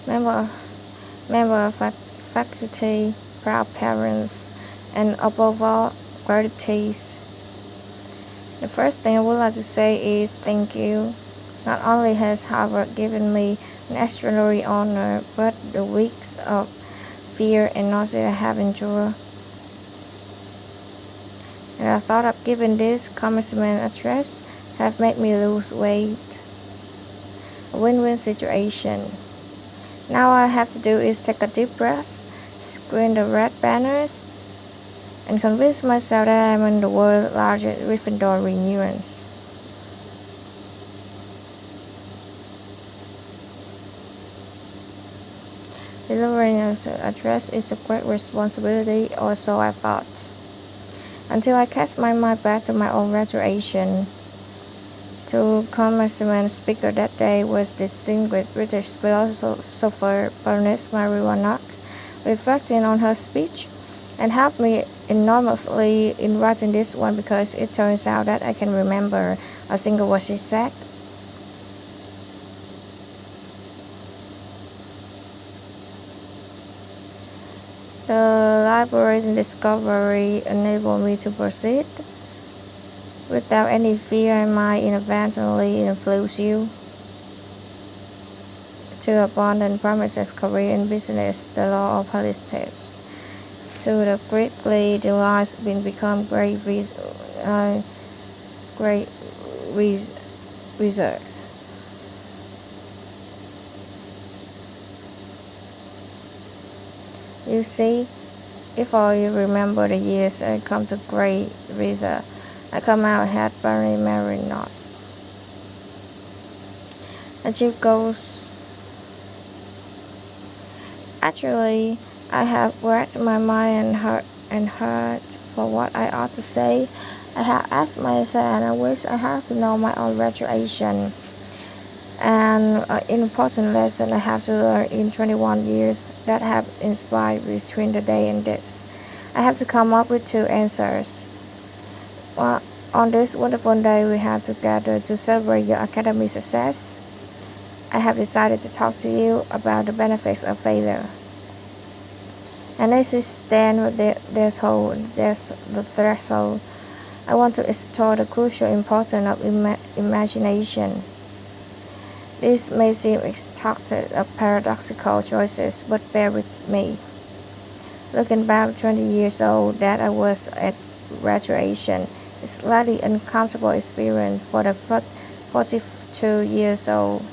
member, faculty, proud parents, and above all, gratitude. The first thing I would like to say is thank you. Not only has Harvard given me an extraordinary honor, but the weeks of fear and nausea I have endured. And the thought of giving this commencement address have made me lose weight. A win-win situation. Now all I have to do is take a deep breath, screen the red banners, and convince myself that I am in the world's largest Gryffindor reunions. Delivering an address is a great responsibility, or so I thought, until I cast my mind back to my own graduation. The commencement speaker that day was distinguished British philosopher Baroness Mary Warnock. Reflecting on her speech and helped me enormously in writing this one because it turns out that I can remember a single word she said. The liberating discovery enabled me to proceed without any fear I might inadvertently influence you to abandon promises, career in business, the law of politics, to the greatly delights been become great wizard. You see, if all you remember the years I come to Great Wizard, I come out had Barry Mary not. Achieve goals. Actually, I have racked my mind and heart for what I ought to say. I have asked myself, and I wish I had to know my own graduation. And an important lesson I have to learn in 21 years that have inspired between the day and this. I have to come up with two answers. Well, on this wonderful day we have together to celebrate your academic success, I have decided to talk to you about the benefits of failure. And as you stand with there's the threshold, I want to explore the crucial importance of imagination. This may seem extracted of paradoxical choices, but bear with me. Looking back 20 years old that I was at graduation, a slightly uncomfortable experience for the 42 years old.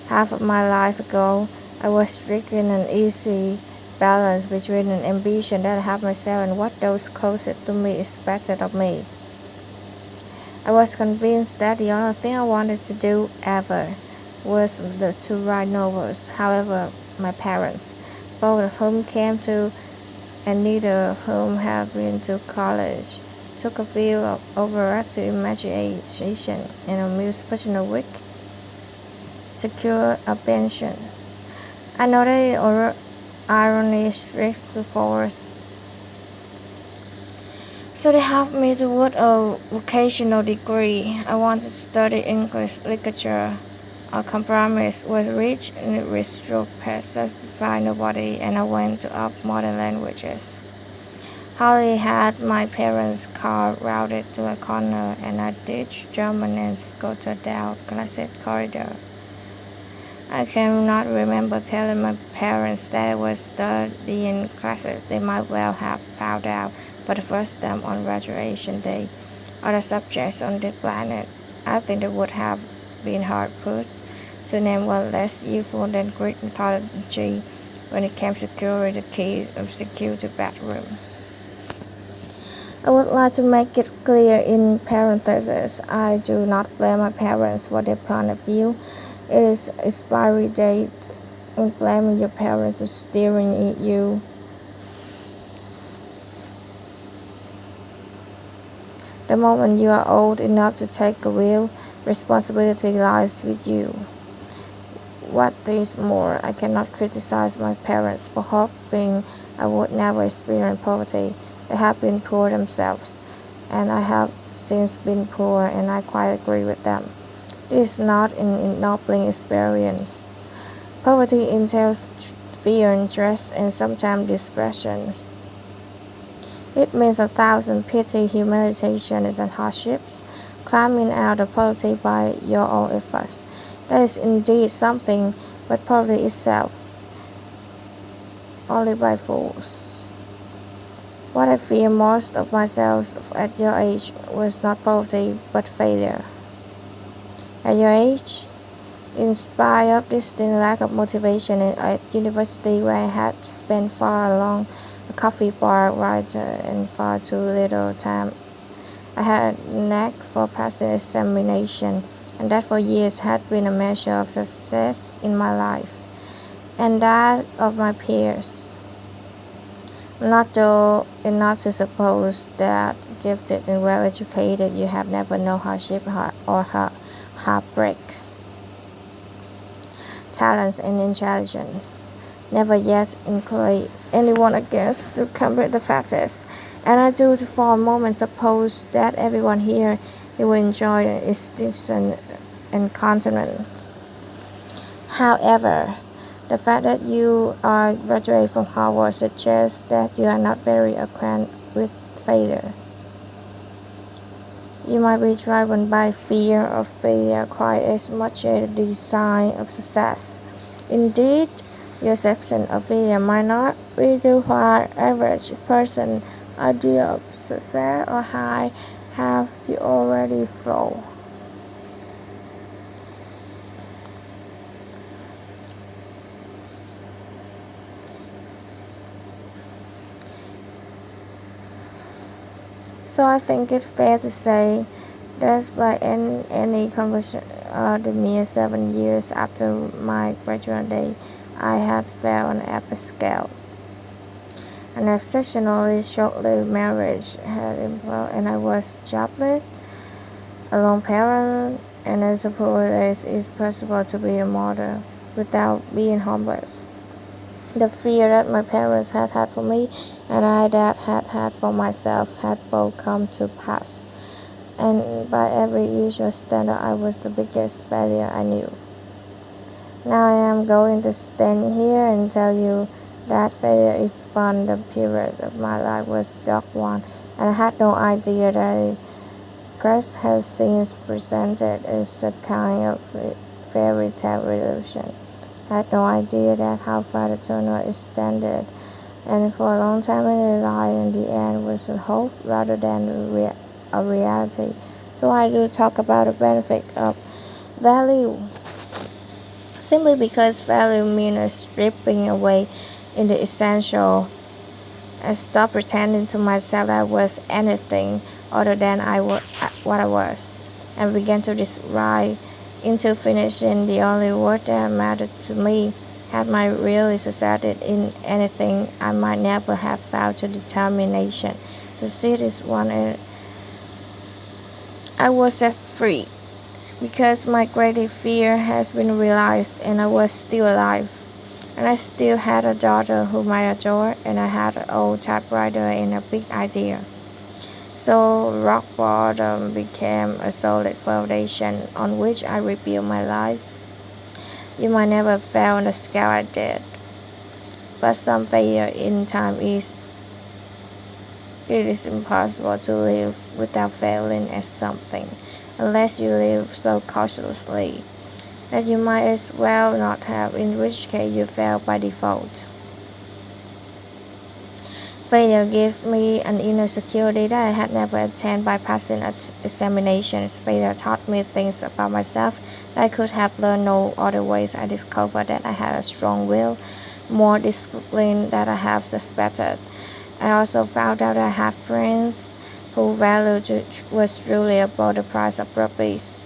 Half of my life ago, I was striking an easy balance between an ambition that I have myself and what those closest to me expected of me. I was convinced that the only thing I wanted to do ever was to write novels. However, my parents, both of whom came to and neither of whom have been to college, took a view of overactive imagination and amused personal wit, secure a pension. I know that irony strikes the force. So they helped me toward a vocational degree. I wanted to study English literature. A compromise was reached in which satisfied nobody, and I went to up modern languages. Holly had my parents' car routed to a corner, and I ditched German and scooted down Classic Corridor. I cannot remember telling my parents that I was studying classics. They might well have found out for the first time on graduation day. Other subjects on this planet, I think they would have been hard put to name one less useful than Greek mythology when it came to securing the key of security bathroom. I would like to make it clear in parentheses, I do not blame my parents for their point of view. It is expiry date and blaming your parents for steering you. The moment you are old enough to take a wheel, responsibility lies with you. What is more, I cannot criticize my parents for hoping I would never experience poverty. They have been poor themselves, and I have since been poor, and I quite agree with them. It is not an ennobling experience. Poverty entails fear and stress and sometimes depression. It means 1,000 petty humiliations and hardships, climbing out of poverty by your own efforts. That is indeed something, but poverty itself, only by force. What I fear most of myself at your age was not poverty, but failure. At your age, in spite of this lack of motivation at university where I had spent far along a coffee bar writer and far too little time, I had a knack for passing examination, and that for years had been a measure of success in my life and that of my peers. Not though enough to suppose that gifted and well educated you have never known hardship or heartbreak, talents and intelligence. Never yet include anyone against to compare the factors, and I do for a moment suppose that everyone here will enjoy distinction and contentment. However, the fact that you are graduated from Harvard suggests that you are not very acquainted with failure. You might be driven by fear of failure quite as much as the design of success. Indeed, your perception of failure might not be the while average person idea of success or high have you already flow. So I think it's fair to say that by any conversion, the mere 7 years after my graduation day, I had failed on every scale. An exceptionally short-lived marriage had imploded, and I was jobless, a lone parent, and I suppose it's possible to be a mother without being homeless. The fear that my parents had had for me and I that had had for myself had both come to pass, and by every usual standard I was the biggest failure I knew. Now I am going to stand here and tell you that failure is fun. The period of my life was a dark one, and I had no idea that the press has since presented as a kind of fairy tale illusion. I had no idea that how far the tunnel extended, and for a long time in the light in the end was a hope rather than a reality. So I do talk about the benefit of value, simply because value means a stripping away in the essential. I stopped pretending to myself that I was anything other than what I was, and began to decide into finishing the only work that mattered to me. Had I really succeeded in anything, I might never have found the determination. Succeed is one, and I was set free, because my greatest fear has been realized, and I was still alive. And I still had a daughter whom I adored, and I had an old typewriter and a big idea. So rock bottom became a solid foundation on which I rebuilt my life. You might never fail on the scale I did, but some failure in time it is impossible to live without failing at something, unless you live so cautiously that you might as well not have, in which case you fail by default. Failure gave me an inner security that I had never attained by passing examinations. Failure taught me things about myself that I could have learned no other ways. I discovered that I had a strong will, more discipline than I have suspected. I also found out I had friends whose value was truly above the price of rupees.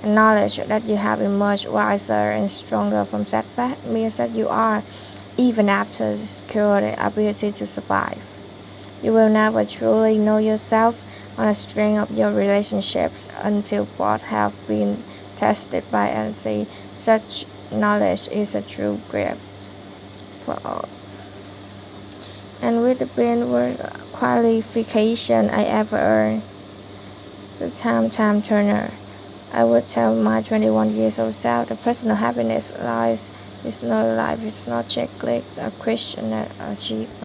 And knowledge that you have emerged wiser and stronger from setback means that you are, even after securing the ability to survive. You will never truly know yourself on the strength of your relationships until both have been tested by honesty. Such knowledge is a true gift for all. And with the best qualification I ever earned, the Time Turner. I would tell my 21 years old self that personal happiness lies is not life, it's not checklists, a question, achievement.